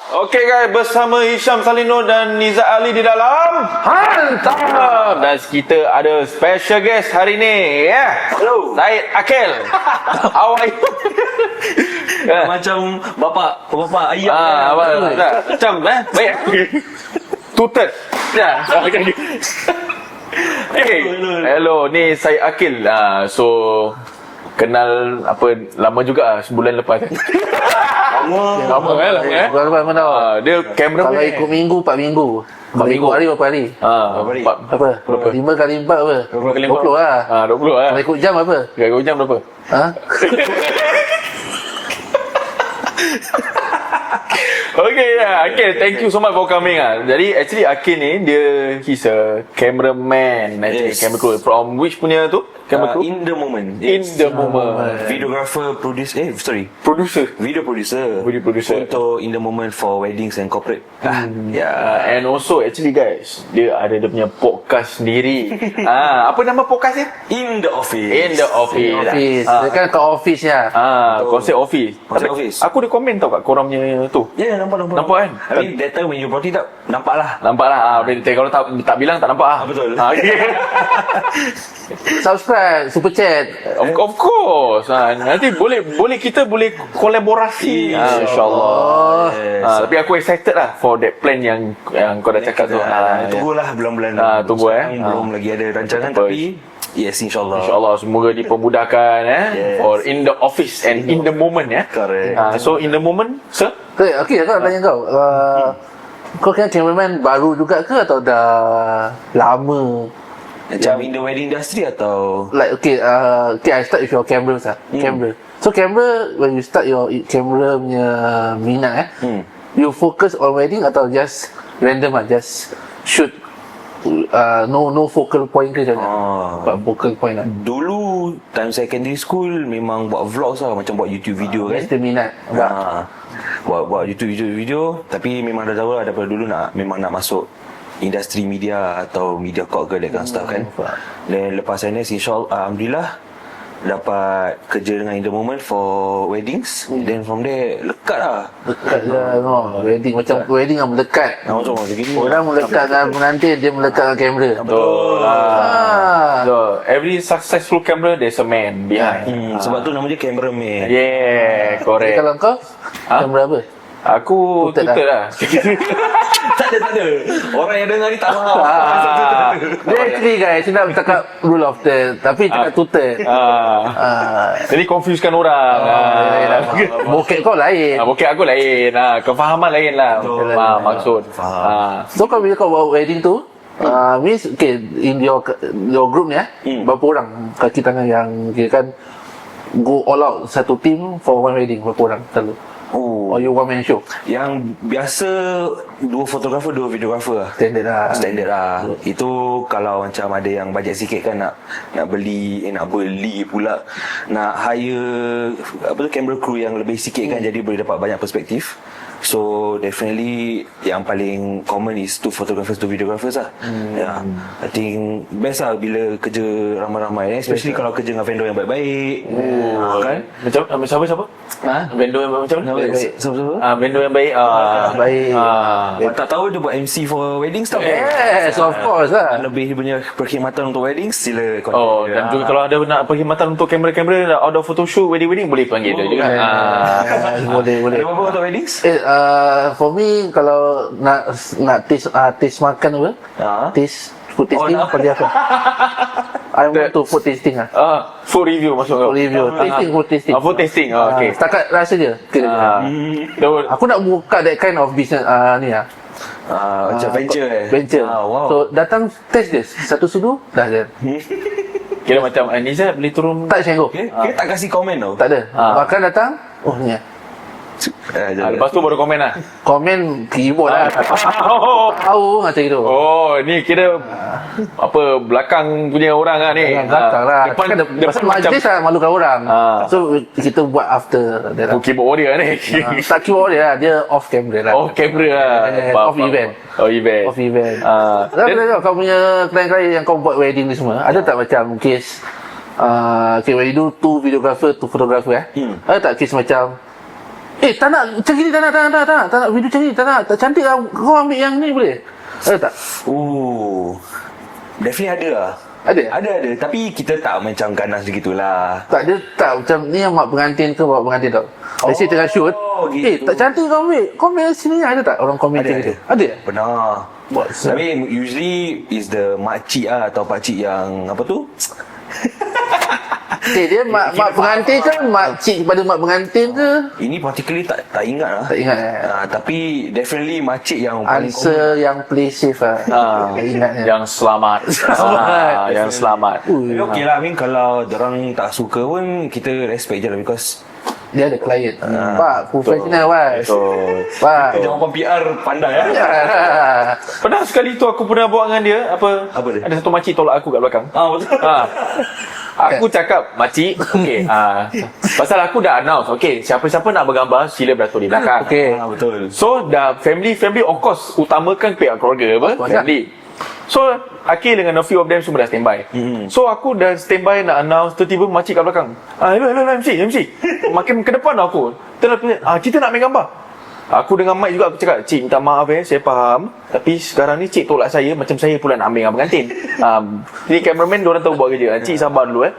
Okey guys, bersama Hisham Salino dan Niza Ali di dalam Hantar. Dan kita ada special guest hari ni. Hello. Syed Akil. How are you? Macam bapa ayam. Macam baik. Tutet. Ya. Okay. Hello, ni Syed Akil. So kenal lama juga sebulan lepas. Lama Berapa lama tau? dia kamera Kalau ikut minggu 4 minggu. Kalau ikut hari berapa hari? Apa? 5 kali 4 apa? 20 lah. 20 lah. Kalau ikut jam apa? Ikut jam berapa? Okay, Akil, thank you so much for coming. Jadi actually Akil ni he's a cameraman, camera crew from which punya tu? Camera crew? In the moment. Videographer, producer. Video producer. Untuk in the moment for weddings and corporate. And also actually guys, dia ada dia punya podcast sendiri. Apa nama podcast dia? In the office. Dia kan kat office ya. Konsep office. Aku ada komen tau kat korang punya tu. Ya, nampak kan? I mean that time when you brought it up, nampak lah. Kalau tak bilang tak nampak betul. Subscribe, super chat. Of course. Nanti boleh kita boleh kolaborasi. InsyaAllah. Tapi aku excited lah for that plan yang kau dah cakap tu. Tunggulah bulan-bulan. Tunggu belum lagi ada rancangan tapi yes, insyaAllah semoga dipermudahkan for in the office and in the moment Correct. So in the moment, sir? Okay, aku nak tanya kau. Kau kan cameraman baru juga ke atau dah lama? Macam in the wedding industry atau Like I start with your cameras camera. So camera, when you start your camera punya minat you focus on wedding atau just random just shoot no focal point ke macam mana? Focal point lah. Dulu time secondary school memang buat vlogs lah, macam buat YouTube video kan. Just minat. Buat YouTube video tapi memang dah tahu lah daripada dulu memang nak masuk industri media atau media corp ke that kind of stuff kan. Dan lepas NS Alhamdulillah dapat kerja dengan In The Moment for weddings. Then from there lekat lah. Wedding macam wedding yang melekat. Macam gini. Orang melekat dengan pengantin, dia melekat dengan kamera. Betul. So every successful camera there's a man behind. Sebab tu nama dia cameraman. Yeah, correct. Kalau kau kamera apa? Aku tutet lah. Tak ada. Orang yang dengar ni tak faham. Dia actually guys, saya nak bercakap rule of third, tapi cakap tutet. Jadi confusekan orang. Bokek kau lain. Bokek aku lain. Kefahaman lain lah. Maksud. So kalau bila kau buat wedding tu, means okay, in your group ni berapa orang kaki tangan yang kira kan go all out satu team for one wedding, berapa orang selalu? Or you one man show? Yang biasa 2 fotografer 2 videografer lah. Standard lah. Itu kalau macam ada yang bajet sikit kan nak beli pula, nak hire camera crew yang lebih sikit kan, jadi boleh dapat banyak perspektif. So definitely yang paling common is 2 photographers 2 videographers lah. I think best lah bila kerja ramai-ramai, especially kalau kerja dengan vendor yang baik-baik. Kan? Macam siapa? Vendor yang macam mana? Siapa? Vendor yang baik. Baik. Tak tahu dia buat MC for weddings tau. Yes, of course lah. Lebih punya perkhidmatan untuk weddings, sila contact dia. Dan juga kalau ada nak perkhidmatan untuk kamera-kamera outdoor photoshoot, wedding boleh panggil dia juga. Boleh. Ada apa untuk weddings? For me, kalau nak taste makan apa? Food tasting pada aku. I want to food tasting Food review masuk kau. Food tasting. Food tasting. Okay. Setakat rasa je. Aku nak buka that kind of business ni macam venture. Wow. So datang test je satu sudu dah je. Kira macam Niza boleh turun tak sengok. Kita tak kasih komen tau. Tak ada. Makan datang. Ni lepas tu baru komen lah. Komen keyboard lah. Tahu macam itu. Ni kira belakang punya orang lah ni. Belakang lah. Depan majlis lah malukan orang. So kita buat after that. Keyboard warrior ni. Tak keyboard warrior lah. Dia off camera lah. Off camera lah. Off event. Off event. Kau punya klien-klien yang kau buat wedding ni semua, ada tak macam case when you do 2 videographer 2 photographer ada tak case macam tak nak macam gini, tak nak video macam ni, tak cantik lah, kau ambil yang ni boleh? Ada tak? Oh, definitely ada lah. Ada. Tapi kita tak macam ganas begitulah. Tak, dia tak macam ni yang mak pengantin ke bawa pengantin tau. Let's say tengah shoot, gitu. tak cantik kau ambil sini, ada tak orang komen macam gitu? Ada? Pernah. Tapi usually is the makcik lah atau pakcik yang apa tu? Dia mak pengantin ke makcik kepada mak pengantin ke? Ini particularly tak ingat lah. Tak ingat tapi definitely makcik yang paling answer yang play safe lah. Tak ingatnya. Yang selamat. Yang selamat. Tapi okey lah, I mean kalau dorang tak suka pun kita respect je lah, because Dia ada klien. Pak, profesional Pak. Pak. jawapan PR pandai ya. Pernah sekali tu aku pernah buat dengan dia Apa dia? ada satu makcik tolak aku kat belakang. Betul. Aku cakap, makcik, okey, pasal aku dah announce, okey, siapa-siapa nak bergambar sila beratur di belakang. Okey. Betul. So dah family of course utamakan pihak keluarga apa? Family. So Akil dengan a few of them semua dah standby. So aku dah standby nak announce, tiba-tiba makcik kat belakang. Hello MC. Makin ke depan aku. Kita nak ambil gambar. Aku dengan Mike juga aku cakap, cik minta maaf saya faham, tapi sekarang ni cik tolak saya, macam saya pula nak ambil dengan pengantin. Ni cameraman diorang tahu buat kerja. Cik sabar dulu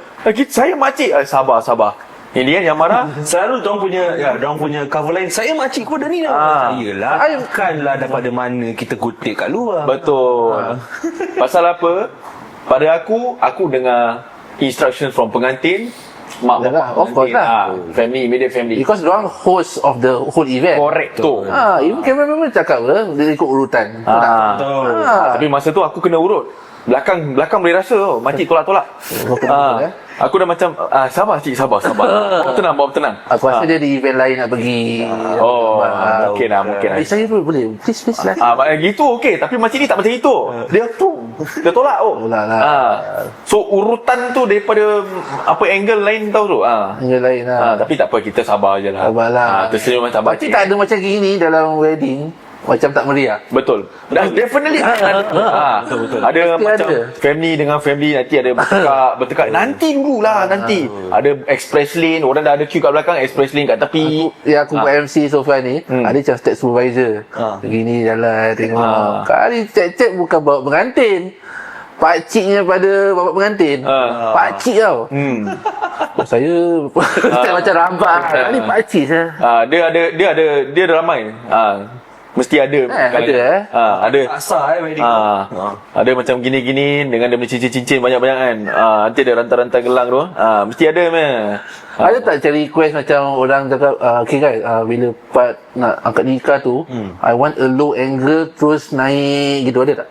saya makcik. Sabar. Ini kan yang marah. Selalu dorang punya cover line, saya makcik kau dah ni dah. Iyalah, bukanlah daripada mana kita kutip kat luar. Betul. Pasal apa? Pada aku dengar instruction from pengantin, mak Yalah, bapak of course lah. family, immediate family. Because diorang host of the whole event. Correct tu. Even cameraman pun cakap dia ikut urutan. Betul. Tapi masa tu aku kena urut. Belakang boleh rasa makcik tolak-tolak. Aku dah macam sabar cik, sabar. Bawa tenang. Aku rasa dia di event lain nak pergi. Mungkin lah. Saya pun boleh. Please lah. Gitu okey, tapi makcik ni tak macam itu. Dia tolak. Tolak lah. So urutan tu daripada apa angle lain tahu tu. Yang lain lah. Tapi tak apa, kita sabar je lah. Sabar lah. Tersenyum sabar. Tapi tak ada macam gini dalam wedding. Macam tak meriah. Betul. Definitely ada. Betul. Ada macam family dengan family nanti ada bertekak. Nanti dululah nanti. Ada express lane, orang dah ada queue kat belakang, express lane kat tepi. Aku buat MC so far ni, ada macam step supervisor. Begini jalan tengok. Kali cek bukan bawa pengantin. Pakciknya pada bapak pengantin. Pakcik tau. Saya macam rambat. Ni pakcik saya. Dia ada ramai. Mesti ada. Ada. Asal wedding. Ada macam gini-gini dengan dia punya cincin-cincin banyak-banyak kan. Nanti ada rantai-rantai gelang tu. Mesti ada meh. Ada tak cari request macam orang cakap, okay guys, bila part nak angkat nikah tu, I want a low angle terus naik gitu, ada tak?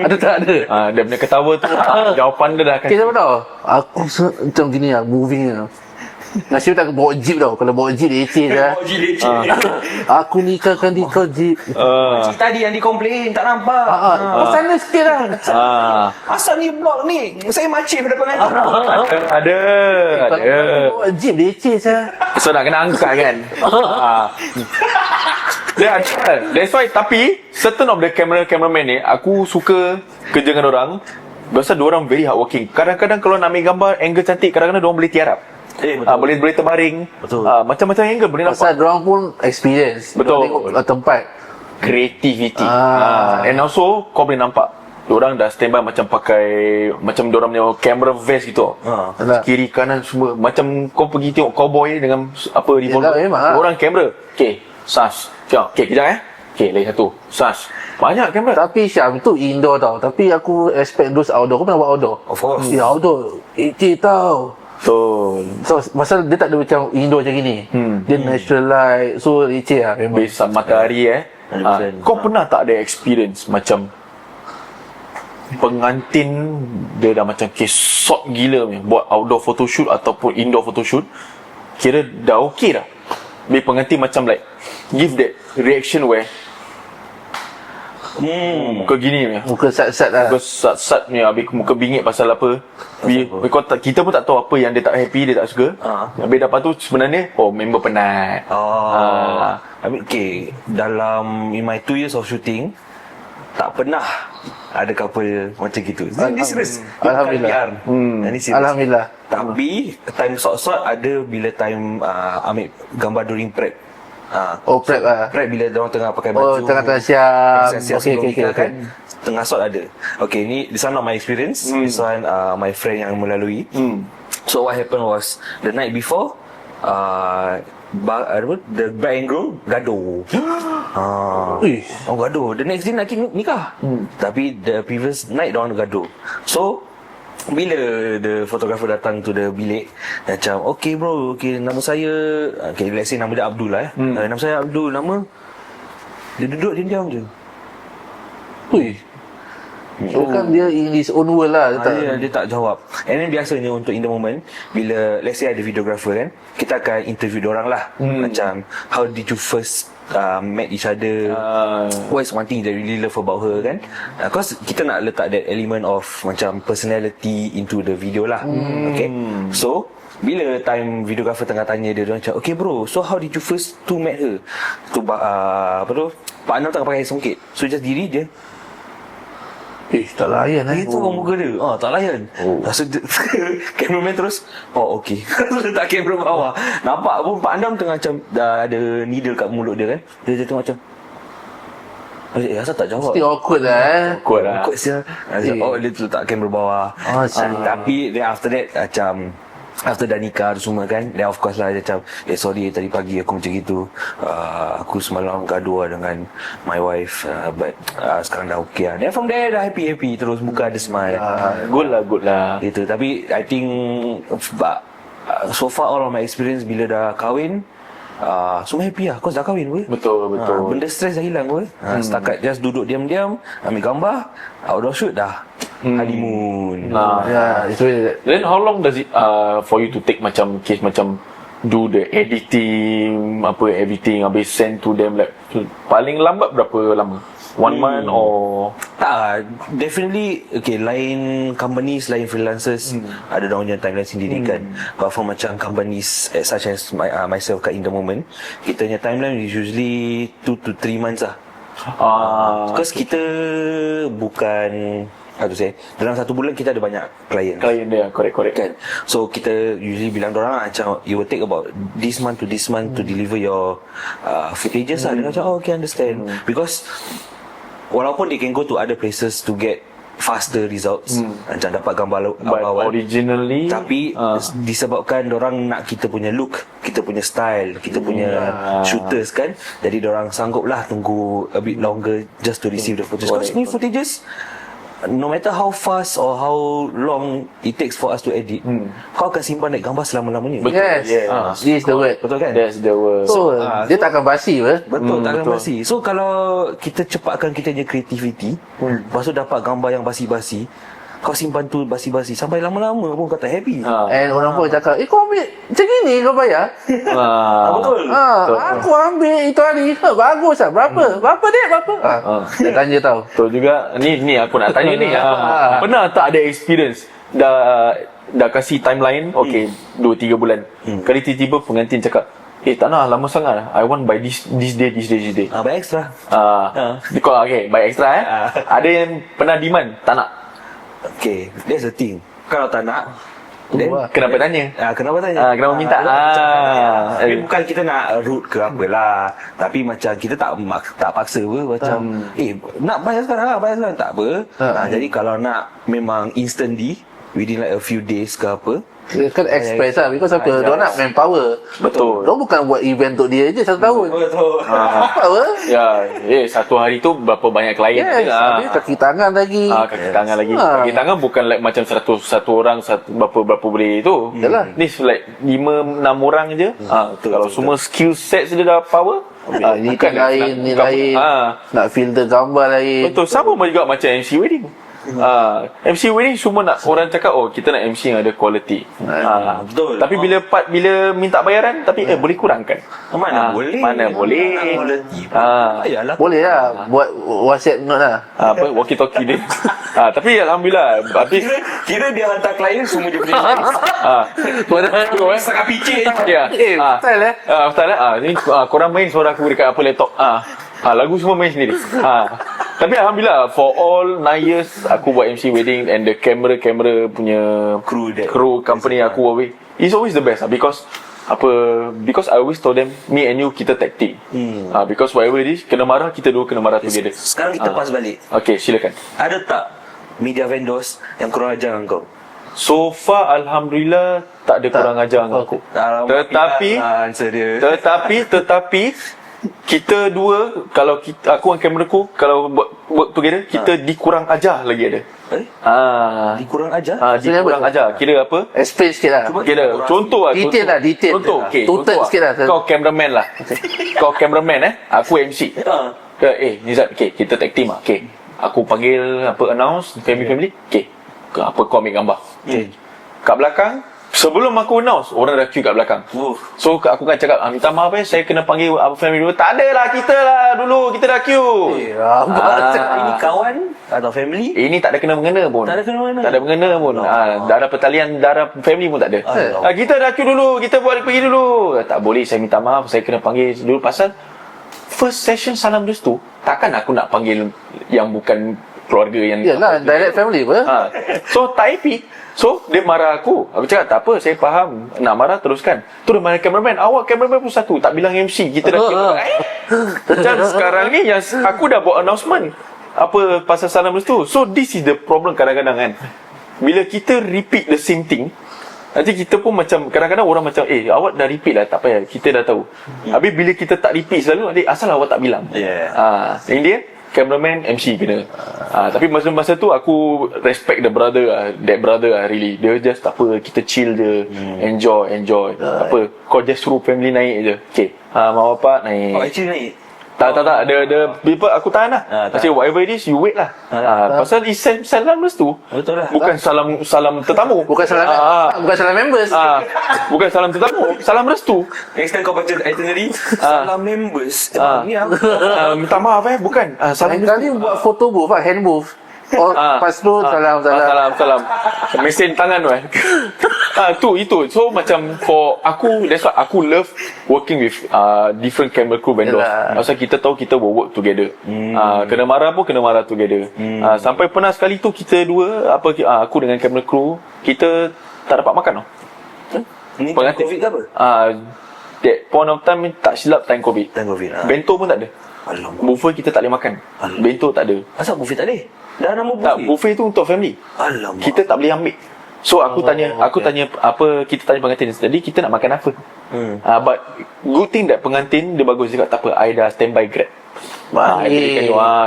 Ada tak? Ada. Dia punya ketawa tu jawapan dia dah akan. Okay, siapa tahu? Aku macam gini lah, moving lah. Nasib tak bawa jeep tau. Kalau bawa jeep leceh lah. Aku nikahkan di kau jeep. Cik tadi yang dikomplain tak nampak. Kau sana sikit lah. Asal ni blok ni, saya makcik pada pengantin. Ada. Bawa jeep leceh saya. So nak kena angkat kan. That's why. Tapi certain of the cameraman ni, aku suka kerja dengan orang. Biasa diorang very hardworking. Kadang-kadang kalau nak ambil gambar angle cantik, kadang-kadang diorang boleh tiarap. Boleh terbaring. Betul. Macam-macam angle boleh nampak. Pasal diorang pun experience. Betul. Diorang tengok tempat. Creativity. And also kau boleh nampak diorang dah standby macam pakai macam diorang punya camera vest gitu. Kiri kanan semua macam kau pergi tengok cowboy dengan apa revolver. Orang kamera. Okey, sas. Okey, kejap Okey, lagi satu. Sas. Banyak kamera. Tapi Syam tu indoor tau. Tapi aku expect those outdoor. Kau pernah buat outdoor? Of course. Ya outdoor. tau. Betul. So pasal dia tak ada macam indoor macam gini. Dia natural light. So leceh lah memang. Base matahari kau pernah tak ada experience macam pengantin dia dah macam kesot gila punya buat outdoor photoshoot ataupun indoor photoshoot, kira dah okey dah, bila pengantin macam like give that reaction where muka gini punya, Muka sat-sat lah. muka sat-sat punya, habis muka bingit pasal apa. Kita pun tak tahu apa yang dia tak happy, dia tak suka. Habis dapat tu sebenarnya member penat. Okay, dalam in my 2 years of shooting tak pernah ada couple macam gitu. Ini serius. Alhamdulillah. Ini serius. Alhamdulillah. Tapi time shot-shot ada bila time ambil gambar during prep. Oh, prep lah. Prep bila diorang tengah pakai Oh, baju. tengah-tengah siap. Siap Okay, okay, okay. kan. Tengah shot ada. Okay, ni this one not my experience. This one my friend yang melalui. So what happened was the night before, the bride and groom gaduh. Uish. Gaduh. The next day nak nikah. Tapi the previous night diorang gaduh. So bila the photographer datang to the bilik, macam, okay bro, okay, nama saya, okay, let's say nama dia Abdul lah nama saya Abdul, nama. Dia duduk, dia diam je. Ui. So kan dia in his own world lah. Dia tak jawab. And then biasanya untuk in the moment, bila let's say ada videographer kan, kita akan interview diorang lah. Macam, how did you first met each other, what is one thing that you really love about her kan. Cause kita nak letak that element of macam personality into the video lah. Okay. So bila time videographer tengah tanya dia macam, okay bro, so how did you first to met her? Tu apa tu, Pak Anam tengah pakai songket, so just diri je. Tak layan Itu orang muka dia. Tak layan. Lepas tu cameraman terus, okay. Terus letak kamera bawah. Nampak pun Pak Andam tengah macam dah ada needle kat mulut dia kan. Dia tengok macam, asal tak jawab. Still awkward lah. Awkward sial. Dia letak kamera bawah. Tapi then after that macam, after dah nikah semua kan, then of course lah dia macam, sorry tadi pagi aku macam gitu, aku semalam gaduh dengan my wife, but sekarang dah okay lah. Then from there dah happy terus, muka ada smile. Good lah Gitu. Tapi I think so far all of my experience bila dah kahwin, semua happy lah, cause dah kahwin pun. Betul Benda stres dah hilang pun. Setakat just duduk diam-diam, ambil gambar, outdoor shoot dah honeymoon. It's really that. Then how long does it for you to take macam case macam do the editing, everything, habis send to them, like paling lambat berapa lama? 1 month or tak, definitely okay, lain companies, lain freelancers ada diorang punya timeline sendiri kan. But for macam companies such as myself kat in the moment, kita punya timeline is usually 2 to 3 months lah. Because kita bukan, how to say, dalam 1 bulan kita ada banyak klien dia, correct kan. So kita usually bilang dorang macam, you will take about this month to this month to deliver your footages lah. Dia macam, okay, understand. Because walaupun they can go to other places to get faster results, macam dapat gambar awal, originally, tapi disebabkan dorang nak kita punya look, kita punya style, kita punya shooters kan, jadi dorang sanggup lah tunggu a bit longer just to receive the footage. Because new footages, no matter how fast or how long it takes for us to edit, kau akan simpan that gambar selama-lamanya. Yes. This is the word. Betul kan? That's the word. So, dia tak akan basi apa? Betul, tak akan basi. So kalau kita cepatkan kita punya creativity, lepas tu dapat gambar yang basi-basi, kau simpan tu basi-basi sampai lama-lama pun kau tak happy. And orang pun cakap, kau ambil macam gini kau bayar? Betul. Aku ambil itu hari. Bagus lah. Berapa dek? Berapa? Dia tanya tau. Betul juga. Ni aku nak tanya ni. Pernah tak ada experience dah kasih timeline, okay, 2-3 bulan. Kali tiba-tiba pengantin cakap, tak nak, lama sangat. I want by this day. Bayar extra. Okay, by extra Ada yang pernah demand, tak nak. Okay, that's the thing. Kalau tak nak, then Kenapa tanya? kenapa tanya? Kenapa minta? Tapi bukan kita nak rude ke apalah, tapi macam kita tak paksa apa, macam nak bayar sekarang tak apa. Jadi kalau nak memang instantly within like a few days ke apa, Dia kan express lah. Because apa? Dia nak manpower. Betul. Dia bukan buat event untuk dia je 1 tahun. betul. Apa? Ya, satu hari tu berapa banyak klien. Yes. Habis kaki tangan lagi. Kaki tangan lagi. Kaki tangan bukan like macam satu orang berapa boleh tu. Yalah. Ni like 5-6 orang je. Kalau semua skill set dia dah power. Ini lain, ni lain. Nak filter gambar lain. Betul. Sama juga macam MC wedding. MC wedding semua nak orang cakap, kita nak MC yang ada quality. Betul. Tapi bila minta bayaran, tapi boleh kurangkan. Mana boleh. Ayalah. Boleh lah. Buat WhatsApp note lah. Walkie talkie dia. Tapi alhamdulillah, habis Kira dia hantar klien semua dia punya padahal setengah picit. ya. Style Betul ni korang main suara aku dekat laptop. Lagu semua main sendiri. Tapi alhamdulillah for all 9 years aku buat MC wedding and the camera punya Crew company aku always, it's always the best because because I always told them, me and you kita tag team. Because whatever it is, kena marah, kita dua kena marah together. Sekarang kita pas balik. Okay, silakan. Ada tak media vendors yang kurang ajar dengan kau? So far alhamdulillah tak ada kurang ajar dengan aku. Tetapi kita dua, kalau aku dan kamera aku kalau work together, kita dikurang ajar lagi ada. Dikurang ajar? Dikurang ajar. Kira apa? Explain sikit lah. Kira contoh Detail. Contoh, okay. Total sikit lah. Kau cameraman lah. Kau cameraman aku MC. Nizat, okay, kita tag team lah. Okay. Aku panggil announce family. Okay. Kau ambil gambar. Kat belakang, sebelum aku announce, orang dah queue kat belakang. So aku kan cakap, minta maaf saya kena panggil family dulu. Tak ada lah, kita lah dulu, kita dah queue. Ini kawan atau family? Ini tak ada kena-mengena pun. Tak ada mengena pun. Darah pertalian, darah family pun tak ada. Kita dah queue dulu, kita buat pergi dulu. Tak boleh, saya minta maaf, saya kena panggil dulu. Pasal first session salam restu, takkan aku nak panggil yang bukan keluarga yang yalah, direct family apa. So tak happy. So dia marah aku. Aku cakap tak apa, saya faham. Nak marah teruskan. Tu dia marah cameraman. Awak cameraman pun satu, tak bilang MC. Kita dah macam sekarang ni yang aku dah buat announcement pasal salam restu. So this is the problem kadang-kadang kan. Bila kita repeat the same thing, nanti kita pun macam kadang-kadang orang macam awak dah repeat lah, tak payah, kita dah tahu. Habis bila kita tak repeat selalu, asal awak tak bilang. Ini dia cameraman, MC kena. Tapi masa tu aku respect that brother really. Dia just tak apa, kita chill je, enjoy. Tak apa, kau just suruh family naik je. Okay, mak bapak naik. Actually naik? Tak, ada people, aku tahan lah. Macam whatever it is, you wait lah. Pasal is salam restu. Betul lah. Bukan salam tetamu. Bukan salam members. Bukan salam tetamu, salam restu. Next time kau baca itinerary, salam members. Ni apa? Minta maaf bukan. Salam Lain kali buat photo booth hand booth. Pas tu salam. Mesin tangan itu. So macam for aku, that's why aku love working with different camera crew vendors. Pasal kita tahu kita will work together. Kena marah pun kena marah together. Sampai pernah sekali tu kita dua aku dengan camera crew, kita tak dapat makan Ni COVID ke apa? That point of time tak silap time COVID. Bento pun tak ada. Alamak. Buffet kita tak boleh makan. Bento tak ada. Asal buffet tak boleh? Dah nama buffet? Tak, buffet tu untuk family. Alamak. Kita tak boleh ambil. So aku tanya kita tanya pengantin tadi, kita nak makan apa? But good thing that pengantin dia bagus, dia cakap tak apa, I dah standby Grab.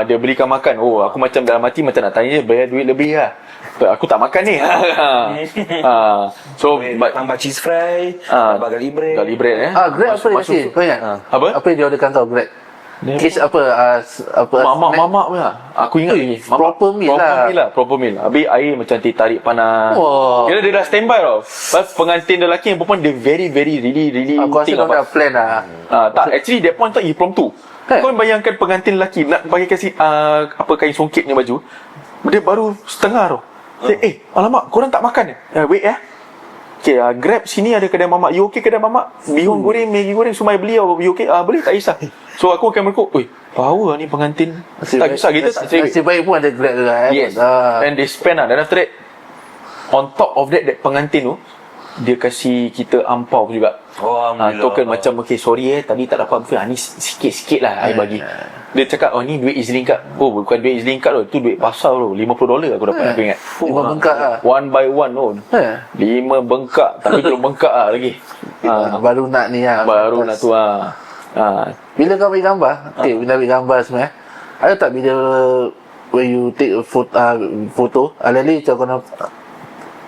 Dia belikan makan. Aku macam dalam hati macam nak tanya dia, bayar duit lebih lah. Aku tak makan ni. So tambah cheese fry, tambah garlic bread. Grab apa dia kasi? Kau ingat? Apa yang dia orderkan kau Grab? Kes apa mamak pun lah. Aku ingat ni proper meal lah. Proper meal. Habis air macam tarik panas. Kira dia dah standby tau. Pengantin lelaki yang perempuan, dia very really aku rasa kau dah plan lah. Tak, actually that point tak impromptu. Kau bayangkan pengantin lelaki nak bagi kasih kain songkitnya baju, dia baru setengah tau. Alamak, korang tak makan wait Okay, Grab sini ada kedai mamak. You okay kedai mamak? Bihun goreng, Maggi goreng semua beli. You okay? Boleh, tak kisah. So aku akan berkut, power ni pengantin. Tak kisah, kita tak cari. Nasib baik pun ada Grab tu lah. Yes. And they spend then after that, on top of that pengantin tu, dia kasih kita ampau juga. Token macam sorry tadi tak dapat buffet. Ni sikit-sikit lah I bagi. Dia cakap ni duit EZ-Link card. Bukan duit EZ-Link card tu duit pasar tu. $50 aku dapat. Aku ingat 5 bengkak lah. One by one tu 5 bengkak. Tapi belum bengkak lah lagi. Baru nak ni lah. Baru nak tu Bila kau ambil gambar, bila ambil gambar semua ada tak bila when you take a photo alih-alih macam kau nampak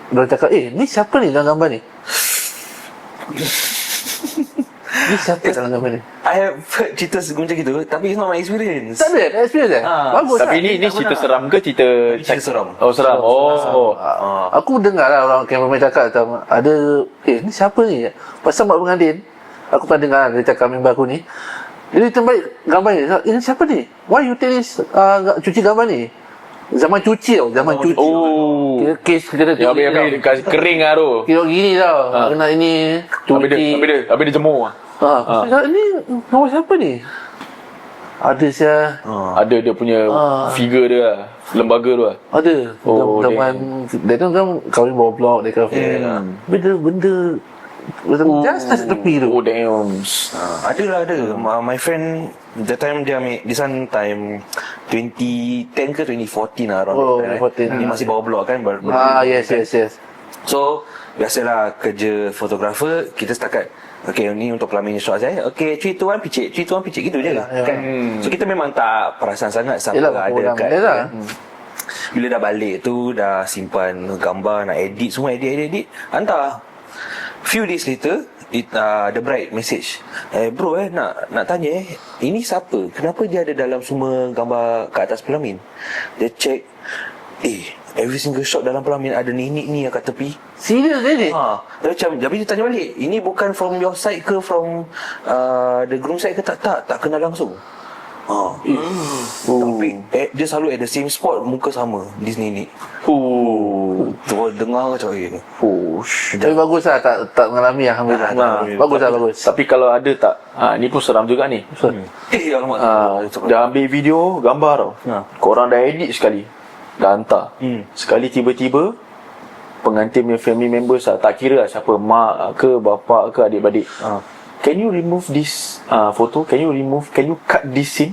dia cakap ni siapa ni dalam gambar ni? Ni siapa dalam gambar ni? I have heard cerita macam gitu, tapi it's not my experience. Tak ada experience bagus. Tapi ni cerita seram ke cerita seram? Seram. Aku dengar lah orang cameraman cakap ada ni siapa ni? Pasal mak pengantin, aku pernah dengar dia cakap member aku ni, dia tembak gambar ni. Ini siapa ni? Why you take this cuci gambar ni? Zaman cuci tau. Kira kes kena cuci Habis kering lah tu. Kira gini tau. Kena ini cuci. Habis dia jemur. Ini nama siapa ni? Ada saya. Ada dia punya figure dia lah. Lembaga tu lah. Ada. Zaman dia kan kahwin bawah blok dia kahwin. Benda Just touch tepi tu. Oh damn. Ada. My friend that time dia ambil this one time 2010 ke 2014 lah around that time, 2014. Dia masih bawa blog kan Yes. So biasalah kerja fotografer, kita setakat okay, ni untuk pelamin shot saya. Okay, 3 2 1 picit, 3 2 1 picit gitu je kan. So kita memang tak perasan sangat siapa ada kat kan. Bila dah balik tu, dah simpan gambar, nak edit semua, edit hantar. Few days later, the bride message, bro nak tanya ini siapa? Kenapa dia ada dalam semua gambar kat atas pelamin? Dia check, every single shot dalam pelamin ada ni yang kat tepi. Serius ni? Dia macam, tapi dia tanya balik, ini bukan from your side ke from the groom side ke? Tak kenal langsung. Tapi dia selalu at the same spot, muka sama di sini. Tu dengar macam Tapi bagus lah, tak mengalami Alhamdulillah. Bagus. Tapi kalau ada tak, ni pun seram juga ni. Alamak. Dah ambil video, gambar tau. Korang dah edit sekali, dah hantar. Sekali tiba-tiba pengantin punya family members tak kira lah siapa, mak ke, bapak ke, adik-beradik, can you remove this photo? Can you cut this scene?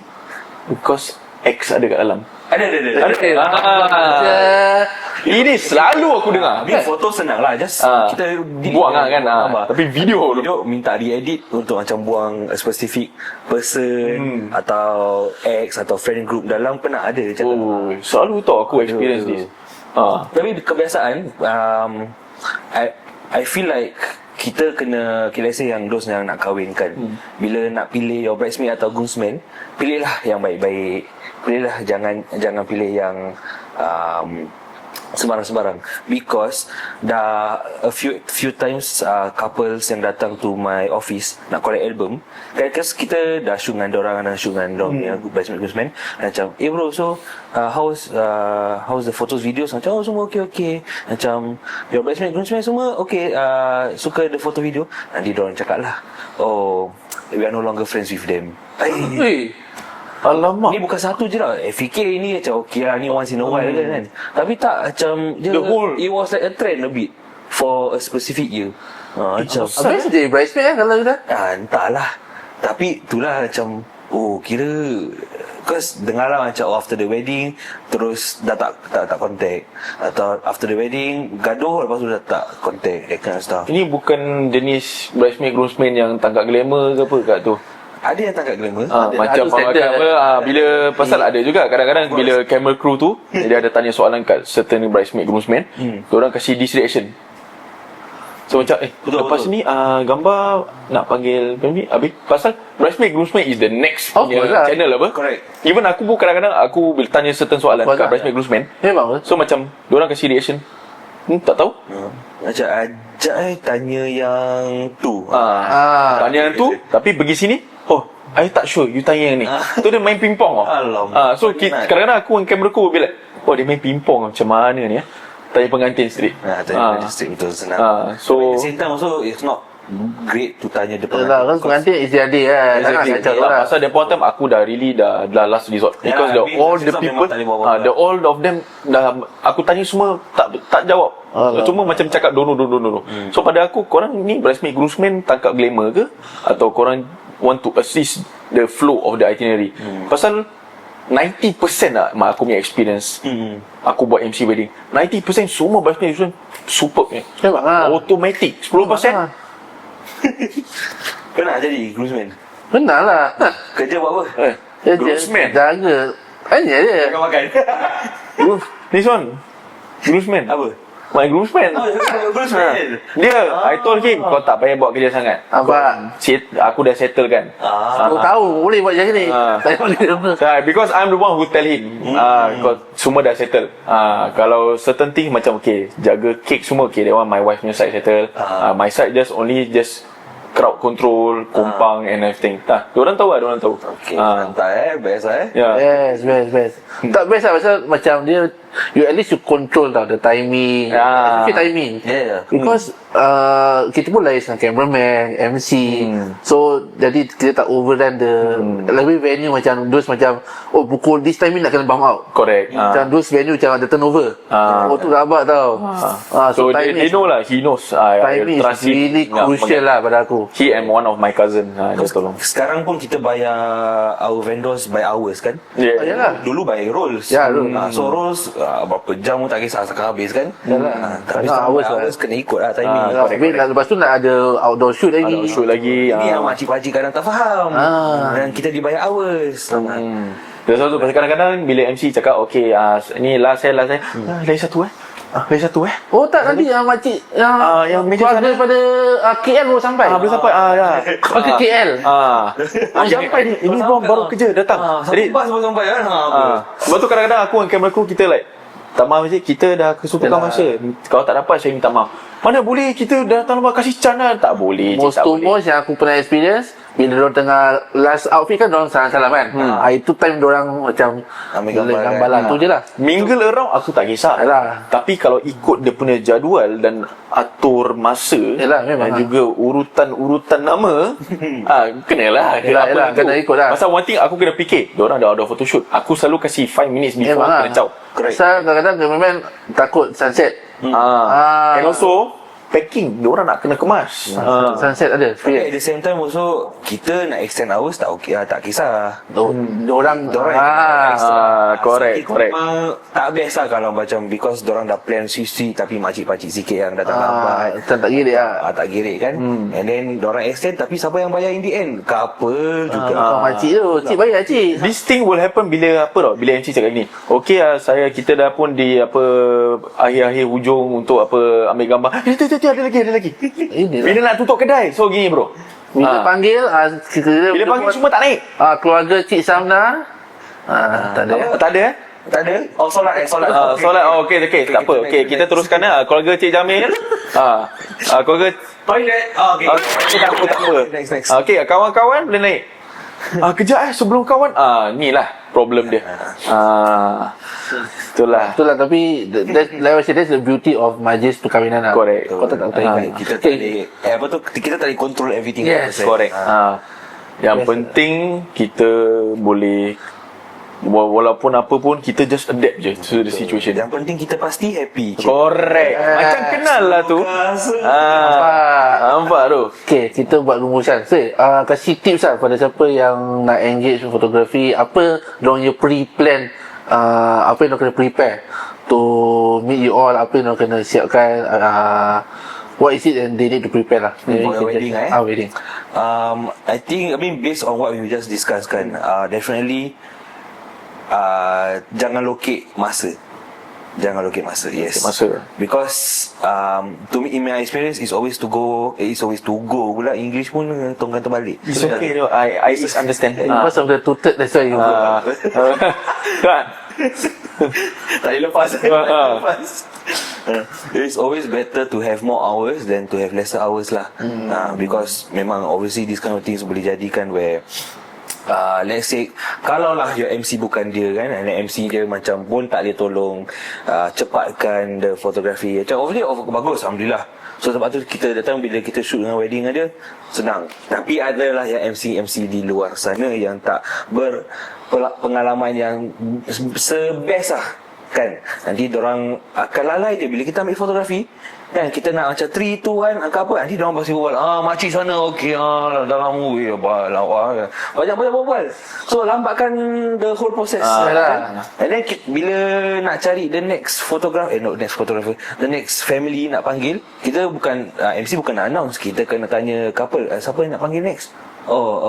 Because X ada kat dalam. Ada. Ini selalu aku dengar. Tapi foto senang lah, just kita buang lah kan. Tapi video minta di-edit untuk macam buang a specific person atau X atau friend group dalam, pernah ada macam selalu tau aku experience this. Tapi kebiasaan, I feel like kita kena, let's say yang those yang nak kahwin kan, bila nak pilih your bridesmaid atau groomsman, pilihlah yang baik-baik. Pilihlah, jangan pilih yang sembarang-sembarang. Because dah a few times couples yang datang to my office nak collect album kan, kita dah shoot dengan dorang, yang bridesmaid groomsman, macam bro, so how's the photos videos? Macam semua okay. Macam your bridesmaid groomsman semua okay, suka the photo video. Nanti dorang cakap lah, we are no longer friends with them. Alamak. Ni bukan satu je lah. Fikir ni macam okay lah, ni once in a while kan. Tapi tak, macam it was like a trend a bit for a specific year. Macam habis jadi bridesmaid kalau dah? Entahlah. Tapi itulah macam kira, cause dengar lah macam after the wedding terus dah tak contact, atau after the wedding gaduh, lepas tu dah tak contact, that kind of stuff. Ini bukan jenis bridesmaid groomsman yang tangkap glamour ke apa kat tu? Ada yang tangkap glamour, macam bila pasal ada juga kadang-kadang bila camera crew tu dia ada tanya soalan kat certain bridesmaid groomsman, diorang kasih this reaction. So macam lepas ni gambar nak panggil family, habis pasal bridesmaid groomsman is the next punya channel apa. Correct. Even aku pun kadang-kadang aku bila tanya certain soalan kat bridesmaid groomsman, memang. So macam diorang kasih reaction, tak tahu. Macam ajak tanya yang tu. Tanya yang tu, tapi pergi sini, I tak sure, you tanya yang ni. Tu dia main pingpong. So kadang-kadang aku dengan kamera aku bila dia main pingpong macam mana ni. Tanya pengantin straight. Tanya pengantin straight, betul, senang. So at the same time also, it's not great to tanya the pengantin. Kan pengantin is dia lah. Exactly. Pasal the point time aku dah really dah last resort. Because all the people, all of them dah aku tanya semua tak jawab. Cuma macam cakap dono. So pada aku, korang ni bridesmaid groomsman tangkap glamour ke, atau korang want to assist the flow of the itinerary? Pasal 90% lah aku punya experience, aku buat MC wedding, 90% semua bridesmaid groomsman superb ni. Automatic 10%. Pernah jadi groomsman? Pernah lah. Kerja buat apa? Groomsman jaga, hanya je makan. This one groomsman Apa? My groomsman. Groomsman. Dia, I told him, kau tak payah buat kerja sangat. Apa? Aku dah settle kan. Aku tahu boleh buat macam ni. Tak boleh apa. Because I'm the one who tell him, kau semua dah settle. Kalau certain thing macam okay, jaga cake semua okay, that one my wife punya side settle. My side just crowd control, kompang and everything. Diorang tahu lah, Okay, santai, best Best. Tak best lah, pasal macam dia you at least you control tau the timing, especially timing. Because kita pun lain dengan cameraman, MC. So jadi kita tak overrun the lebih venue macam those macam pukul this timing nak kena bump out. Correct. Macam those venue macam ada turnover. Tu rabak tau. So they know lah, he knows. Timing is really crucial lah pada aku. He and one of my cousin dia tolong. Sekarang pun kita bayar our vendors by hours kan. Yalah. Dulu by rolls. Ya, rolls. So rolls berapa jam pun tak kisah asalkan habis kan. Tapi hours hours kena ikut lah timing. Lepas tu nak ada outdoor shoot lagi. Ini yang makcik-makcik kadang tak faham. Dan kita dibayar hours. Dia selalu pasal kadang-kadang bila MC cakap okay, ni last saya lagi satu lagi satu Oh tak, nanti yang makcik yang meja keluarga daripada KL baru sampai. belum sampai ya. Ke KL. Sampai ni ini baru kerja datang. Jadi bas baru sampai kan. Sebab tu kadang-kadang aku dengan kamera aku kita like tak maaf je, kita dah kesutukan masa. Kalau tak dapat saya minta maaf. Mana boleh kita datang lambat kasih chance tak boleh. Most to most yang aku pernah experience, bila diorang tengah last outfit kan diorang salam-salam kan. Itu time diorang macam ambil gambar lah. Tu je lah. Mingle around aku tak kisah. Yalah. Tapi kalau ikut dia punya jadual dan atur masa, yalah, memang dan juga urutan nama, kenalah. Yalah, kena ikut lah. Pasal one thing aku kena fikir, diorang dah order photoshoot. Aku selalu kasih 5 minutes before kena caw. Pasal kadang-kadang cameraman takut sunset. And also packing, diorang nak kena kemas. Sunset ada. Tapi at the same time also kita nak extend hours tak okey, tak kisah. Diorang correct. Memang tak best lah kalau macam because diorang dah plan sisi tapi makcik-makcik sikit yang datang lambat. Tak girik lah. Tak girik kan. And then diorang extend tapi siapa yang bayar in the end? Couple juga. Makcik tu, cik bayar cik. This thing will happen bila bila MC cakap gini. Okey kita dah pun di akhir-akhir hujung untuk ambil gambar. Ada lagi. Bila nak tutup kedai. So gini bro. Bila panggil bila panggil semua tak naik. Keluarga Cik Samna tak ada. Tak ada Tak ada? Oh solat. Solat. Okey. Tak apa. Okey, kita teruskan keluarga Cik Jamil. Keluarga Toilet. Okey. Tak apa. Next. Okey, kawan-kawan boleh naik. Kejap sebelum kawan. Ni lah problem dia. Itulah tapi like I said, that's the beauty of majlis perkahwinan lah. Correct. Kau tak kita tak boleh kita tak boleh control everything. Yes, correct. Yang penting kita boleh walaupun apa pun kita just adapt je to the situation. Yang penting kita pasti happy. Correct. Macam kenal lah tu. Nampak tu. Okay, kita buat rumusan. Kasih tips lah pada siapa yang nak engage fotografi. Apa diorang punya pre-plan, apa yang diorang kena prepare to meet you all, apa yang diorang kena siapkan, what is it and they need to prepare lah for your wedding wedding. I mean based on what we just discussed kan, definitely jangan lokek masa. Yes. Masa. Because to me, in my experience, it's always to go pula. English pun tongkan terbalik. It's okay though. I understand. Because of the tutor, that's why you Kan? Tak boleh lepas. It's always better to have more hours than to have lesser hours lah. Because memang obviously this kind of things boleh jadikan where let's say kalau lah your MC bukan dia kan, and MC dia macam pun tak boleh tolong cepatkan the photography. Macam obviously bagus, Alhamdulillah. So sebab tu kita datang bila kita shoot dengan wedding dia senang. Tapi adalah yang MC di luar sana yang tak berpengalaman yang sebest lah kan. Nanti diorang akan lalai je bila kita ambil fotografi kan, kita nak macam 3, 2, 1 angka apa, nanti diorang pasti berbual makcik sana okey, dalam movie lawa banyak berbual, so lambatkan the whole process kan? And then bila nak cari the next photographer, the next family nak panggil, kita bukan MC bukan nak announce, kita kena tanya couple, siapa yang nak panggil next.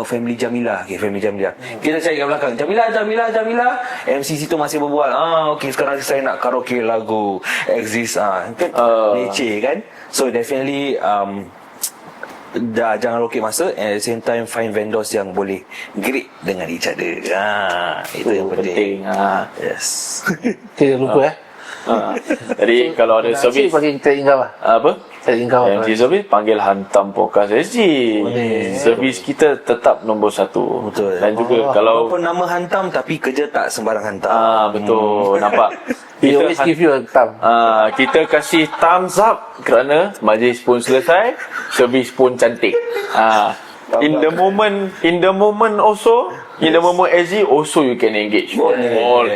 Family Jamilah. Okay, family Jamilah. Kita cari kat belakang. Jamilah. MC situ masih berbual. Okay, sekarang saya nak karaoke lagu Exist. Leceh kan? So definitely jangan lokek masa, and at the same time find vendors yang boleh great dengan each other. Itu yang penting. Yes. Okay, lupa Jadi kalau ada servis panggil kita ingau lah. Apa? MC servis panggil hantam podcast SG. Servis kita tetap nombor 1. Betul. Dan juga kalau walaupun nama hantam tapi kerja tak sembarang hantam. betul. Nampak. He always give you a thumb. Kita kasih thumbs up kerana majlis pun selesai, servis pun cantik. In the moment also, in the moment SG also you can engage for all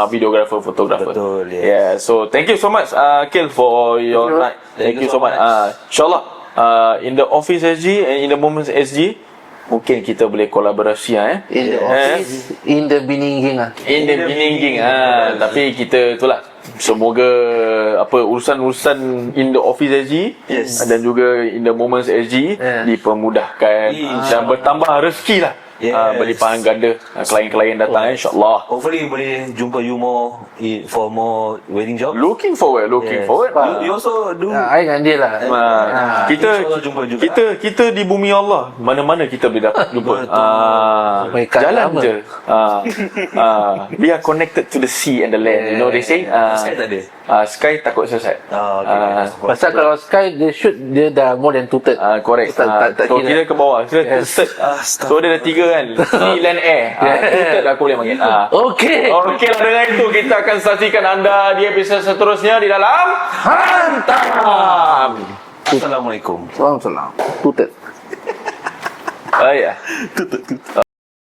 videographer, photographer. Betul, yes. Yeah. So thank you so much, Akil, for your night. Thank you so much. InsyaAllah, in the office SG and in the moments SG, mungkin kita boleh kolaborasi In the office, in the Beninging in the beginning tapi kita itulah, semoga urusan-urusan in the office SG dan juga in the moments SG dipermudahkan dan bertambah rezeki lah. Berlimpahan ganda klien-klien datang insyaAllah. Hopefully boleh jumpa you more for more wedding job. Looking forward. You also do. I dengan dia lah. Kita di bumi Allah, mana-mana kita boleh dapat jumpa. Jalan Sama. je. We are connected to the sea and the land. You know they say. Sky tak ada. Sky takut sesat. Pasal kalau Sky dia shoot, dia dah more than two-third. Correct. Tak So kira. kita ke bawah. Kita third. So dia ada 3 kan. Sea, land, air. Third aku boleh panggil. Okay. Okey lah, dengan itu kita akan saksikan anda di episod seterusnya di dalam Hantam. Assalamualaikum. Salam. Two-third. Ya.